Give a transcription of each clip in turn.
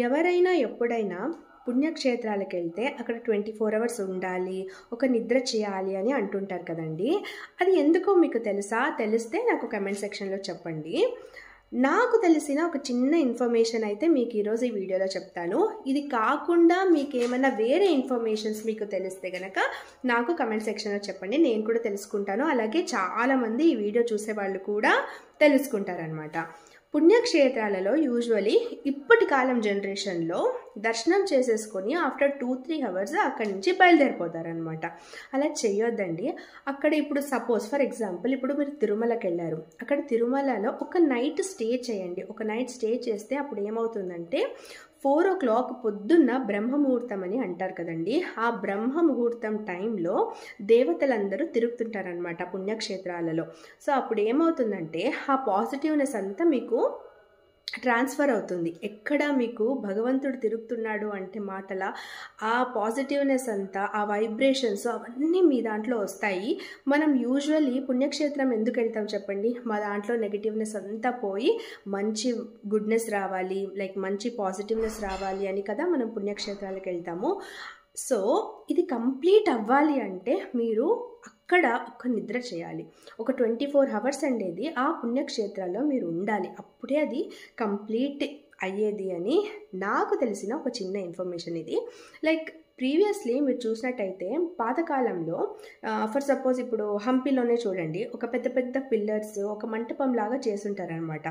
ఎవరైనా ఎప్పుడైనా పుణ్యక్షేత్రాలకు వెళ్తే అక్కడ 24 అవర్స్ ఉండాలి, ఒక నిద్ర చేయాలి అని అంటుంటారు కదండి. అది ఎందుకో మీకు తెలుసా? తెలిస్తే నాకు కమెంట్ సెక్షన్లో చెప్పండి. నాకు తెలిసిన ఒక చిన్న ఇన్ఫర్మేషన్ అయితే మీకు ఈరోజు ఈ వీడియోలో చెప్తాను. ఇది కాకుండా మీకు ఏమైనా వేరే ఇన్ఫర్మేషన్స్ మీకు తెలిస్తే కనుక నాకు కమెంట్ సెక్షన్లో చెప్పండి, నేను కూడా తెలుసుకుంటాను. అలాగే చాలామంది ఈ వీడియో చూసే వాళ్ళు కూడా తెలుసుకుంటారనమాట. పుణ్యక్షేత్రాలలో యూజువలీ ఇప్పటి కాలం జనరేషన్లో దర్శనం చేసేసుకొని ఆఫ్టర్ 2-3 అవర్స్ అక్కడి నుంచి బయలుదేరిపోతారనమాట. అలా చేయొద్దండి. అక్కడ ఇప్పుడు సపోజ్ ఫర్ ఎగ్జాంపుల్ ఇప్పుడు మీరు తిరుమలకి వెళ్ళారు. అక్కడ తిరుమలలో ఒక నైట్ స్టే చేయండి. ఒక నైట్ స్టే చేస్తే అప్పుడు ఏమవుతుందంటే 4 o'clock పొద్దున్న బ్రహ్మముహూర్తం అని అంటారు కదండి. ఆ బ్రహ్మముహూర్తం టైంలో దేవతలందరూ తిరుగుతుంటారనమాట పుణ్యక్షేత్రాలలో. సో అప్పుడు ఏమవుతుందంటే ఆ పాజిటివ్నెస్ అంతా మీకు ట్రాన్స్ఫర్ అవుతుంది. ఎక్కడ మీకు భగవంతుడు తిరుగుతున్నాడు అంటే మాటల ఆ పాజిటివ్నెస్ అంతా, ఆ వైబ్రేషన్స్ అవన్నీ మీ దాంట్లో వస్తాయి. మనం యూజువల్లీ పుణ్యక్షేత్రం ఎందుకు వెళ్తాం చెప్పండి? మా దాంట్లో నెగిటివ్నెస్ అంతా పోయి మంచి గుడ్నెస్ రావాలి, లైక్ మంచి పాజిటివ్నెస్ రావాలి అని కదా మనం పుణ్యక్షేత్రాలకు వెళ్తాము. సో ఇది కంప్లీట్ అవ్వాలి అంటే మీరు అక్కడ ఒక నిద్ర చేయాలి. ఒక 24 అవర్స్ అనేది ఆ పుణ్యక్షేత్రాల్లో మీరు ఉండాలి. అప్పుడే అది కంప్లీట్ అయ్యేది అని నాకు తెలిసిన ఒక చిన్న ఇన్ఫర్మేషన్ ఇది. లైక్ ప్రీవియస్లీ మీరు చూసినట్టయితే పాతకాలంలో ఫర్ సపోజ్ ఇప్పుడు హంపీలోనే చూడండి, ఒక పెద్ద పెద్ద పిల్లర్స్ ఒక మంటపం లాగా చేసుంటారనమాట.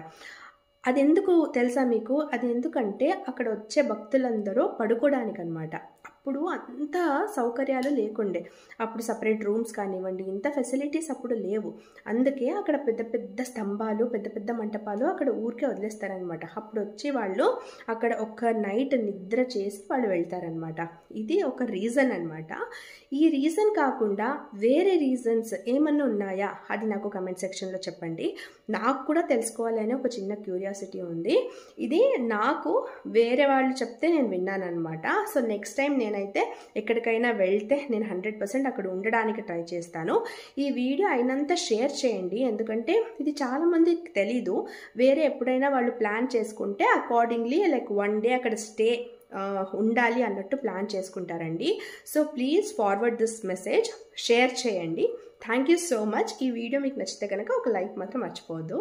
అది ఎందుకు తెలుసా మీకు? అది ఎందుకంటే అక్కడ వచ్చే భక్తులందరూ పడుకోవడానికి అనమాట. అప్పుడు అంత సౌకర్యాలు లేకుండే. అప్పుడు సపరేట్ రూమ్స్ కానివ్వండి, ఇంత ఫెసిలిటీస్ అప్పుడు లేవు. అందుకే అక్కడ పెద్ద పెద్ద స్తంభాలు, పెద్ద పెద్ద మంటపాలు అక్కడ ఊరికే వదిలేస్తారనమాట. అప్పుడు వచ్చి వాళ్ళు అక్కడ ఒక నైట్ నిద్ర చేసి వాళ్ళు వెళ్తారనమాట. ఇది ఒక రీజన్ అనమాట. ఈ రీజన్ కాకుండా వేరే రీజన్స్ ఏమన్నా ఉన్నాయా అది నాకు కమెంట్ సెక్షన్లో చెప్పండి. నాకు కూడా తెలుసుకోవాలని ఒక చిన్న క్యూరియాసిటీ ఉంది. ఇది నాకు వేరే వాళ్ళు చెప్తే నేను విన్నాను అనమాట. సో నెక్స్ట్ టైం నేనైతే ఎక్కడికైనా వెళ్తే నేను 100% అక్కడ ఉండడానికి ట్రై చేస్తాను. ఈ వీడియో అయినంత షేర్ చేయండి, ఎందుకంటే ఇది చాలామందికి తెలీదు. వేరే ఎప్పుడైనా వాళ్ళు ప్లాన్ చేసుకుంటే అకార్డింగ్లీ లైక్ 1 day అక్కడ స్టే ఉండాలి అన్నట్టు ప్లాన్ చేసుకుంటారండి. So please forward this message, share చేయండి. Thank you so much. ఈ వీడియో మీకు నచ్చితే కనుక ఒక లైక్ మాత్రం మర్చిపోవద్దు.